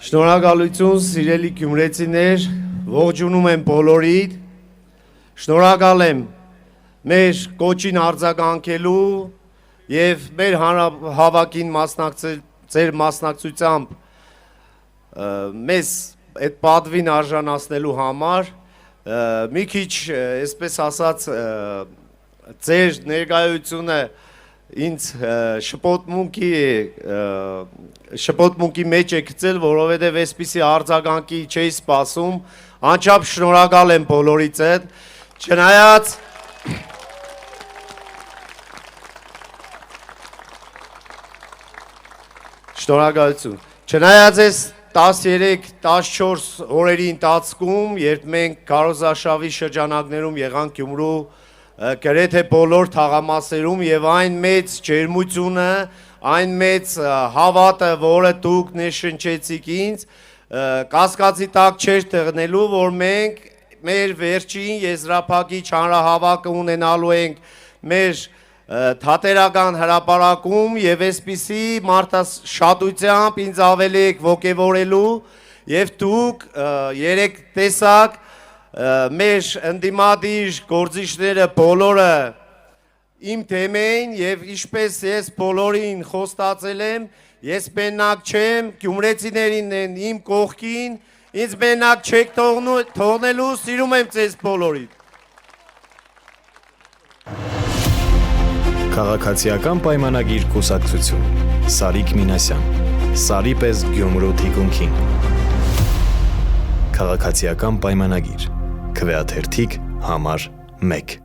Շնորհակալություն, սիրելի գյումրեցիներ, ողջունում եմ բոլորիդ, շնորհակալ եմ մեր կոչին արձագանքելու և մեր հավաքին ձեր մասնակցությամբ մեզ այդ պատվին արժանացնելու համար, մի քիչ, այսպես ասած, ձեր ներկայությունը ինձ շպոտմունքի մեջ է գցել, որովհետև այսպիսի արձագանքի չէի սպասում, անչափ շնորհակալ եմ բոլորից հետ, չնայած շնորհակալություն, չնայած այս 13-14 օրերի ընթացքում, երբ մենք քարոզարշավի շրջանակներում եղանք Գյումրու գրեթե բոլոր թաղամասերում և այն մեծ ջերմությունը, այն մեծ հավատը, որը դուք ներշնչեցիք ինձ, կասկածի տակ չէր թողնելու, որ մենք մեր վերջին եզրափակիչ հանրահավաքը ունենալու ենք մեր թատերական հրապարակում և այսպիսի մարդաշատությամբ ինձ ավելի եք ոգևորելու և դուք երեք տեսակ մեր ընդդիմադիր գործիչները բոլորը իմ թեմ էին և ինչպես ես բոլորին խոստացել եմ, ես մենակ չեմ, գյումրեցիներին են իմ կողքին, ինձ մենակ չեք թողնելու, սիրում եմ ձեզ բոլորին։ Քաղաքացիական պայմանագիր կուսակցություն, Սարիկ Մինասյան, Սարի պես Գյումրու թիկունքին։ Քաղաքացիական պայմանագիր, Քվեաթերթիկ համար 1